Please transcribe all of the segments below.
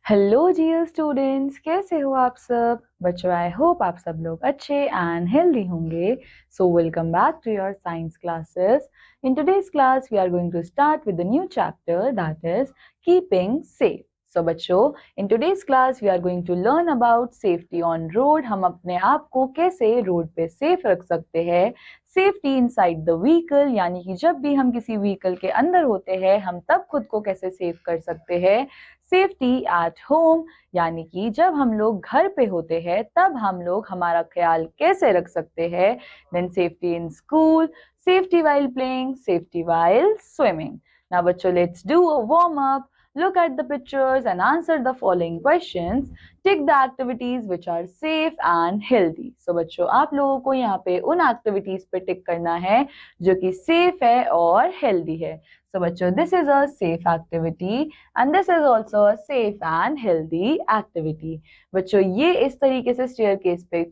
Hello dear students, कैसे हो आप सब बच्चों। आई होप आप सब लोग अच्छे एंड हेल्दी होंगे। So welcome back to your science classes. In today's class we are going to start with the new chapter that is keeping safe. So बच्चों, in today's class we are going to learn about safety on road. हम अपने आप को कैसे road पे safe रख सकते हैं। सेफ्टी इनसाइड द व्हीकल, यानी कि जब भी हम किसी व्हीकल के अंदर होते हैं हम तब खुद को कैसे सेफ कर सकते हैं। सेफ्टी एट होम, यानी कि जब हम लोग घर पे होते हैं तब हम लोग हमारा ख्याल कैसे रख सकते हैं। Then safety in school, safety while playing, safety while swimming. Now बच्चों, let's do a warm up. Look at the pictures and answer the following questions. Tick the activities which are safe and healthy. So बच्चों, आप लोगों को यहाँ पे उन activities पे टिक करना है जो कि सेफ है और हेल्दी है। So बच्चों, this is a safe activity and this is also a safe and healthy activity. बच्चों, ये इस तरीके से स्टेयरकेस पे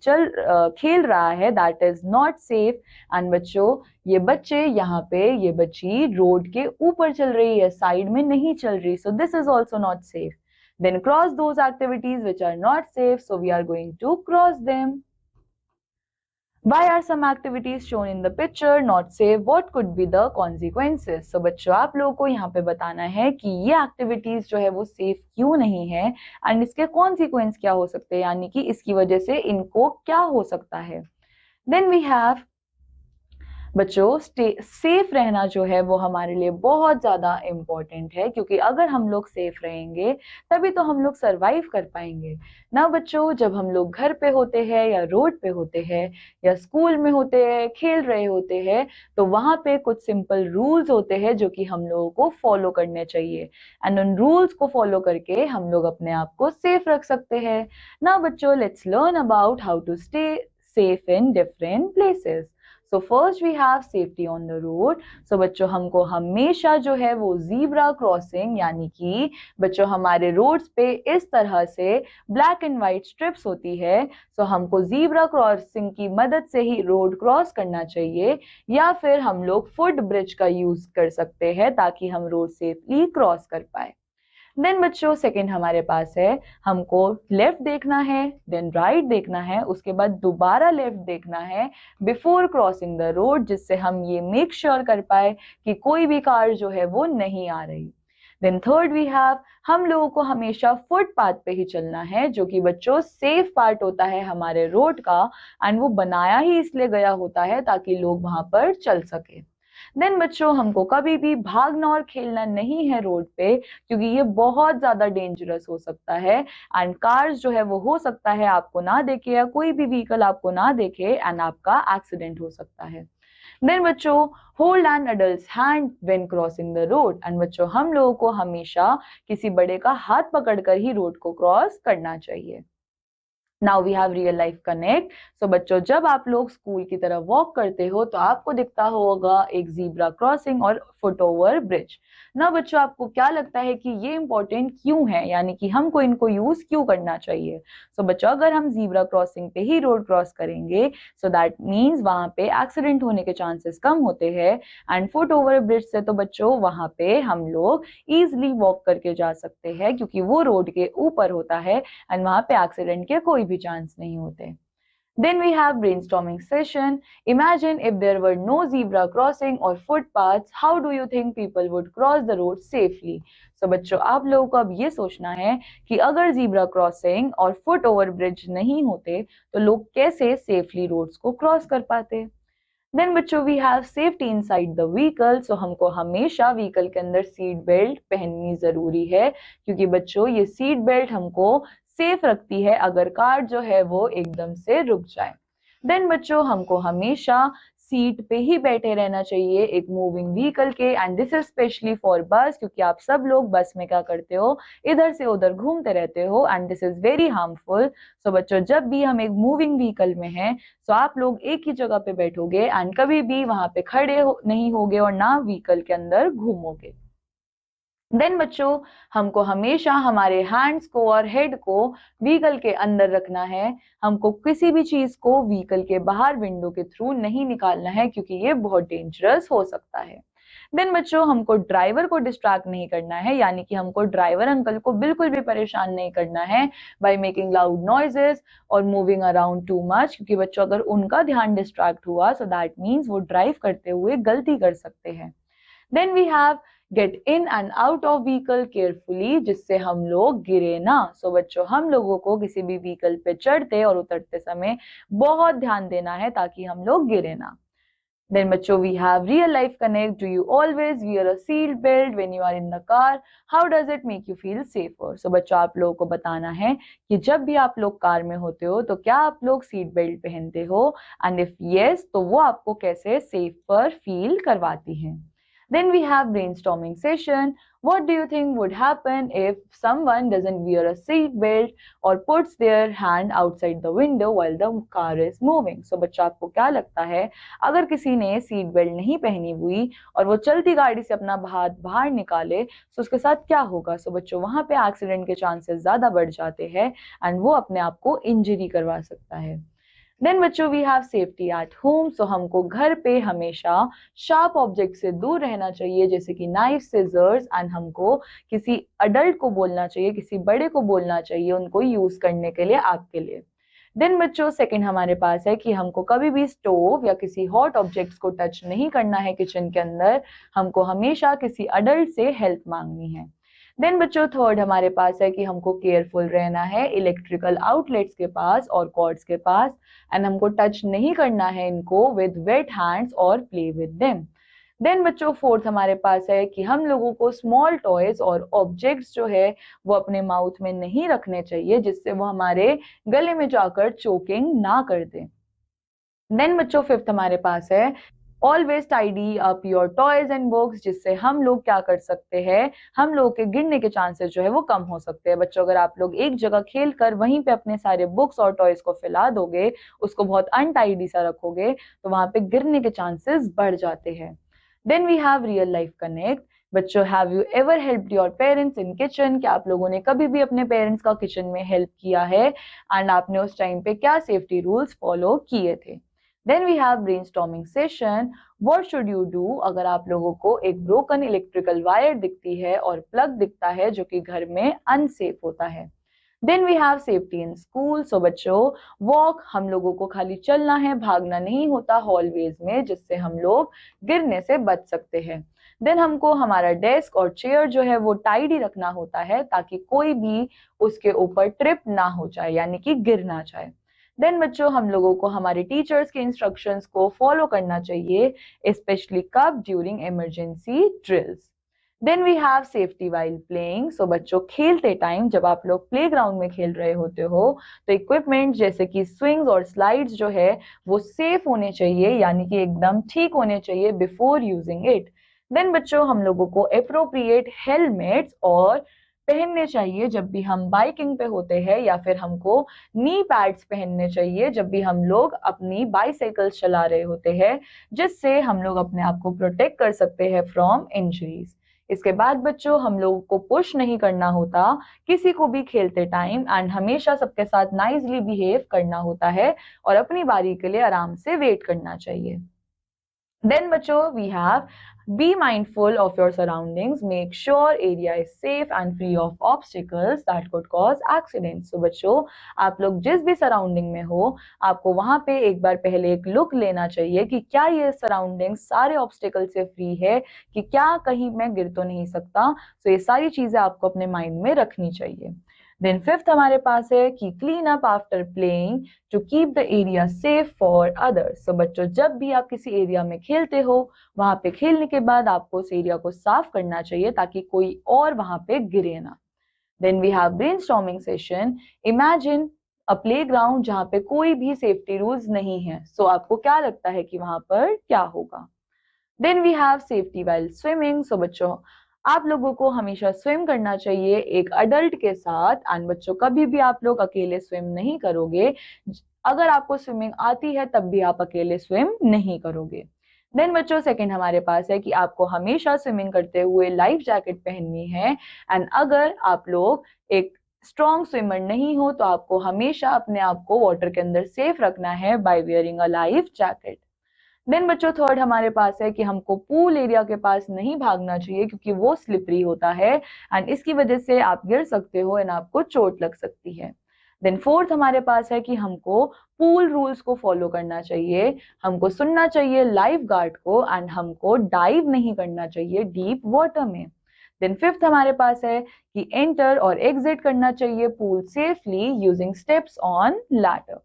खेल रहा है, that is not safe. and बच्चों, ये बच्चे यहाँ पे ये बच्ची रोड के ऊपर चल रही है, साइड में नहीं चल रही, so this is also not safe. Then cross those activities which are not safe, so we are going to cross them. Why are some activities shown in the picture not safe? What could be the consequences? So बच्चों, आप लोगों को यहाँ पे बताना है कि ये एक्टिविटीज जो है वो सेफ क्यों नहीं है एंड इसके कॉन्सिक्वेंस क्या हो सकते हैं, यानी कि इसकी वजह से इनको क्या हो सकता है। देन वी हैव बच्चों, सेफ रहना जो है वो हमारे लिए बहुत ज्यादा इम्पोर्टेंट है, क्योंकि अगर हम लोग सेफ रहेंगे तभी तो हम लोग सरवाइव कर पाएंगे ना। बच्चों, जब हम लोग घर पे होते हैं या रोड पे होते हैं या स्कूल में होते हैं, खेल रहे होते हैं, तो वहां पे कुछ सिंपल रूल्स होते हैं जो कि हम लोगों को फॉलो करने चाहिए एंड उन रूल्स को फॉलो करके हम लोग अपने आप को सेफ रख सकते हैं ना। बच्चों, let's learn about how to stay safe in different places. So first we have safety on the road. So बच्चों, हमको हमेशा जो है वो जीब्रा क्रॉसिंग, यानी कि बच्चों हमारे रोड्स पे इस तरह से ब्लैक एंड व्हाइट स्ट्रिप्स होती है, सो हमको जीब्रा क्रॉसिंग की मदद से ही रोड क्रॉस करना चाहिए, या फिर हम लोग फुट ब्रिज का यूज कर सकते हैं ताकि हम रोड सेफली क्रॉस कर पाए। देन बच्चों, सेकंड हमारे पास है, हमको लेफ्ट देखना है, देन राइट देखना है, उसके बाद दोबारा लेफ्ट देखना है बिफोर क्रॉसिंग द रोड, जिससे हम ये मेक श्योर कर पाए कि कोई भी कार जो है वो नहीं आ रही। देन थर्ड वी हैव, हम लोगों को हमेशा फुटपाथ पे ही चलना है, जो कि बच्चों सेफ पार्ट होता है हमारे रोड का एंड वो बनाया ही इसलिए गया होता है ताकि लोग वहां पर चल सके। देन बच्चों, हमको कभी भी भागना और खेलना नहीं है रोड पे, क्योंकि ये बहुत ज्यादा डेंजरस हो सकता है एंड कार्स जो है वो हो सकता है आपको ना देखे या कोई भी व्हीकल आपको ना देखे एंड आपका एक्सीडेंट हो सकता है। देन बच्चों, hold N adults hand when crossing the road. And बच्चों, हम लोगों को हमेशा किसी बड़े का हाथ पकड़कर ही रोड को क्रॉस करना चाहिए। Now we have real life connect. So बच्चों, जब आप लोग स्कूल की तरफ वॉक करते हो तो आपको दिखता होगा एक जीब्रा क्रॉसिंग और फुट ओवर ब्रिज ना। बच्चों, आपको क्या लगता है कि ये इंपॉर्टेंट क्यों है, यानी कि हमको इनको यूज क्यों करना चाहिए। सो बच्चों, अगर हम जीब्रा क्रॉसिंग पे ही रोड क्रॉस करेंगे सो दैट मीन्स वहां पे एक्सीडेंट होने के चांसेस कम होते हैं एंड फुट ओवर ब्रिज से तो बच्चों वहां पे हम लोग इजिली वॉक करके जा सकते हैं, क्योंकि वो रोड के ऊपर होता है एंड वहां पे एक्सीडेंट के कोई भी चांस नहीं होते। Then we have brainstorming session. Imagine if there were no zebra crossing or footpaths, how do you think people would cross the road safely? So बच्चों, आप लोगों को अब ये सोचना है कि अगर जीब्रा क्रॉसिंग और फुट ओवर ब्रिज नहीं होते तो लोग कैसे सेफली रोड्स को क्रॉस कर पाते। देन बच्चों, we have safety inside the vehicle. So हमको हमेशा व्हीकल के अंदर सीट बेल्ट पहननी जरूरी है, क्योंकि बच्चों ये सीट बेल्ट हमको सेफ रखती है अगर कार जो है वो एकदम से रुक जाए। देन बच्चों, हमको हमेशा सीट पे ही बैठे रहना चाहिए एक मूविंग व्हीकल के and this is specially for बस, क्योंकि आप सब लोग बस में क्या करते हो, इधर से उधर घूमते रहते हो and this is very harmful. So बच्चों, जब भी हम एक मूविंग व्हीकल में हैं सो आप लोग एक ही जगह पे बैठोगे एंड कभी भी वहां पे खड़े नहीं होगे और ना व्हीकल के अंदर घूमोगे। देन बच्चों, हमको हमेशा हमारे हैंड्स को और हेड को व्हीकल के अंदर रखना है। हमको किसी भी चीज को व्हीकल के बाहर विंडो के थ्रू नहीं निकालना है, क्योंकि ये बहुत डेंजरस हो सकता है। देन बच्चों, हमको ड्राइवर को डिस्ट्रैक्ट नहीं करना है, यानी कि हमको ड्राइवर अंकल को बिल्कुल भी परेशान नहीं करना है बाय मेकिंग लाउड नॉइजेस और मूविंग अराउंड टू मच, क्योंकि बच्चों अगर उनका ध्यान डिस्ट्रैक्ट हुआ सो दैट मीन्स वो ड्राइव करते हुए गलती कर सकते हैं। Then we have get in and out of vehicle carefully, जिससे हम लोग गिरे ना। सो बच्चों, हम लोगों को किसी भी व्हीकल पे चढ़ते और उतरते समय बहुत ध्यान देना है ताकि हम लोग गिरे ना। Then बच्चों, we have real life connect. Do you always wear a seat belt when you are in the car? How does it make you feel safer? So बच्चों, आप लोगों को बताना है कि जब भी आप लोग कार में होते हो तो क्या आप लोग सीट बेल्ट पहनते हो, एंड इफ यस तो वो आपको कैसे सेफर फील करवाती है। Then we have brainstorming session. What do you think would happen if someone doesn't wear a seat belt or puts their hand outside the window while the car is moving? So बच्चा, आपको क्या लगता है अगर किसी ने seat belt नहीं पहनी हुई और वो चलती गाड़ी से अपना हाथ बाहर निकाले तो उसके साथ क्या होगा? सो बच्चों, वहां पे एक्सीडेंट के चांसेस ज्यादा बढ़ जाते हैं एंड वो अपने आप को इंजरी करवा सकता है। देन बच्चों, we have safety at home. So हमको घर पे हमेशा शार्प ऑब्जेक्ट से दूर रहना चाहिए, जैसे कि नाइफ, सिजर्स, एंड हमको किसी अडल्ट को बोलना चाहिए, किसी बड़े को बोलना चाहिए उनको यूज करने के लिए आपके लिए। देन बच्चों, सेकंड हमारे पास है कि हमको कभी भी स्टोव या किसी हॉट ऑब्जेक्ट्स को टच नहीं करना है किचन के अंदर। हमको हमेशा किसी अडल्ट से हेल्प मांगनी है। देन बच्चों, थर्ड हमारे पास है कि हमको केयरफुल रहना है इलेक्ट्रिकल आउटलेट्स के पास और कॉर्ड्स के पास, एंड हमको टच नहीं करना है इनको विद वेट हैंड्स और प्ले विद देम। देन बच्चों, फोर्थ हमारे पास है कि हम लोगों को स्मॉल टॉयज और ऑब्जेक्ट्स जो है वो अपने माउथ में नहीं रखने चाहिए, जिससे वो हमारे गले में जाकर चोकिंग ना कर दे। देन बच्चों, फिफ्थ हमारे पास है always tidy up your toys and books, जिससे हम लोग क्या कर सकते हैं, हम लोग के गिरने के चांसेस जो है वो कम हो सकते हैं। बच्चों, अगर आप लोग एक जगह खेल कर वहीं पे अपने सारे बुक्स और टॉयज को फैला दोगे, उसको बहुत अनटाइडी सा रखोगे, तो वहां पे गिरने के चांसेस बढ़ जाते हैं। Then we have real life connect. बच्चों, have you ever helped your parents in kitchen? क्या आप लोगों ने कभी भी अपने पेरेंट्स का किचन में हेल्प किया है, एंड आपने उस टाइम पे क्या सेफ्टी रूल्स फॉलो किए थे? Then we have brainstorming session. What should you do अगर आप लोगों को एक ब्रोकन इलेक्ट्रिकल वायर दिखती है और प्लग दिखता है जो कि घर में अनसेफ होता है? Then we have safety in school. So बच्चों, वॉक, हम लोगों को खाली चलना है, भागना नहीं होता हॉलवेज में, जिससे हम लोग गिरने से बच सकते हैं। देन हमको हमारा डेस्क और चेयर जो है वो टाइडी रखना होता है ताकि कोई भी उसके ऊपर ट्रिप ना हो जाए, यानी कि गिर ना जाए। देन बच्चों, हम लोगों को हमारे टीचर्स के इंस्ट्रक्शंस को फॉलो करना चाहिए, स्पेशली कब during emergency drills. Then we have safety while playing. So बच्चों, खेलते टाइम जब आप लोग प्लेग्राउंड में खेल रहे होते हो तो इक्विपमेंट जैसे कि स्विंग्स और स्लाइड्स जो है वो सेफ होने चाहिए, यानी कि एकदम ठीक होने चाहिए बिफोर यूजिंग इट। देन बच्चों, हम लोगों को अप्रोप्रिएट हेलमेट्स और पहनने चाहिए जब भी हम बाइकिंग पे होते हैं, या फिर हमको नी पैड्स पहनने चाहिए जब भी हम लोग अपनी बाइसाइकिल्स चला रहे होते हैं, जिससे हम लोग अपने आप को प्रोटेक्ट कर सकते हैं फ्रॉम इंजरीज। इसके बाद बच्चों, हम लोगों को पुश नहीं करना होता किसी को भी खेलते टाइम, एंड हमेशा सबके साथ नाइसली बिहेव करना होता है और अपनी बारी के लिए आराम से वेट करना चाहिए। Then बच्चों, we have be mindful of your surroundings. Make sure area is safe and free of obstacles that could cause accidents. So बच्चों, आप लोग जिस भी सराउंडिंग में हो, आपको वहां पे एक बार पहले एक लुक लेना चाहिए कि क्या ये सराउंडिंग सारे ऑब्स्टिकल से फ्री है, कि क्या कहीं मैं गिर तो नहीं सकता। तो ये सारी चीजें आपको अपने माइंड में रखनी चाहिए। देन फिफ्थ हमारे पास है कि clean up after playing to keep the area safe for others. So बच्चों, जब भी आप किसी एरिया में खेलते हो, वहां पे खेलने के बाद आपको उस एरिया को साफ करना चाहिए ताकि कोई और वहां पे गिरे ना। Then we have brainstorming session. Imagine a playground जहाँ पे कोई भी सेफ्टी रूल्स नहीं है। सो आपको क्या लगता है कि वहां पर क्या होगा? Then we have safety while swimming. So बच्चों, आप लोगों को हमेशा स्विम करना चाहिए एक अडल्ट के साथ, एंड बच्चों कभी भी आप लोग अकेले स्विम नहीं करोगे। अगर आपको स्विमिंग आती है तब भी आप अकेले स्विम नहीं करोगे। देन बच्चों सेकंड हमारे पास है कि आपको हमेशा स्विमिंग करते हुए लाइफ जैकेट पहननी है, एंड अगर आप लोग एक स्ट्रॉन्ग स्विमर नहीं हो तो आपको हमेशा अपने आप को वाटर के अंदर सेफ रखना है by wearing a life jacket. Then बच्चों थर्ड हमारे पास है कि हमको पूल एरिया के पास नहीं भागना चाहिए क्योंकि वो स्लिपरी होता है एंड इसकी वजह से आप गिर सकते हो एंड आपको चोट लग सकती है। देन फोर्थ हमारे पास है कि हमको पूल रूल्स को फॉलो करना चाहिए, हमको सुनना चाहिए लाइफ गार्ड को एंड हमको डाइव नहीं करना चाहिए डीप वाटर में। देन फिफ्थ हमारे पास है कि एंटर और एग्जिट करना चाहिए pool safely using steps on ladder.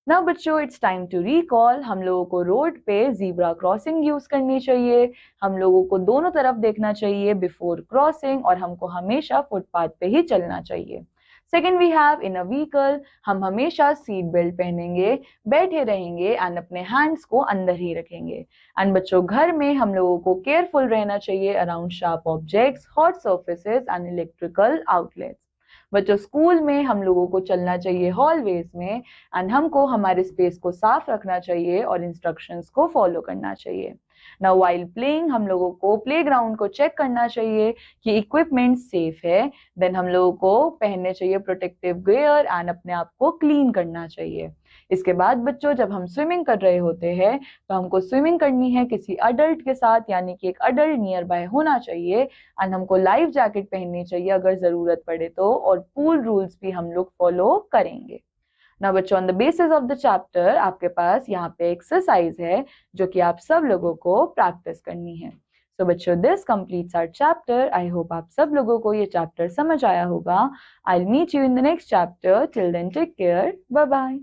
Now बच्चों इट्स टाइम टू रिकॉल, हम लोगों को रोड पे जीब्रा क्रॉसिंग यूज करनी चाहिए, हम लोगों को दोनों तरफ देखना चाहिए बिफोर क्रॉसिंग और हमको हमेशा फुटपाथ पे ही चलना चाहिए। Second we have in a vehicle, हम हमेशा सीट बेल्ट पहनेंगे, बैठे रहेंगे एंड अपने हैंड्स को अंदर ही रखेंगे। एंड बच्चों घर में हम लोगों को केयरफुल रहना चाहिए around sharp objects, hot surfaces and electrical outlets. बच्चों स्कूल में हम लोगों को चलना चाहिए हॉलवेज में एंड हमको हमारे स्पेस को साफ रखना चाहिए और इंस्ट्रक्शंस को फॉलो करना चाहिए। नाउ व्हाइल प्लेइंग हम लोगों को प्लेग्राउंड को चेक करना चाहिए कि इक्विपमेंट सेफ है। देन हम लोगों को पहनने चाहिए प्रोटेक्टिव गियर एंड अपने आप को क्लीन करना चाहिए। इसके बाद बच्चों जब हम स्विमिंग कर रहे होते हैं तो हमको स्विमिंग करनी है किसी अडल्ट के साथ, यानी कि एक अडल्ट नियर बाय होना चाहिए एंड हमको लाइफ जैकेट पहननी चाहिए अगर जरूरत पड़े तो, और पूल रूल्स भी हम लोग फॉलो करेंगे। ना बच्चों on the basis of the chapter आपके पास यहाँ पे एक्सरसाइज है जो कि आप सब लोगों को प्रैक्टिस करनी है। सो बच्चों this completes our chapter. I hope आप सब लोगों को ये चैप्टर समझ आया होगा। I will meet you in the next chapter. Till then take care, bye bye.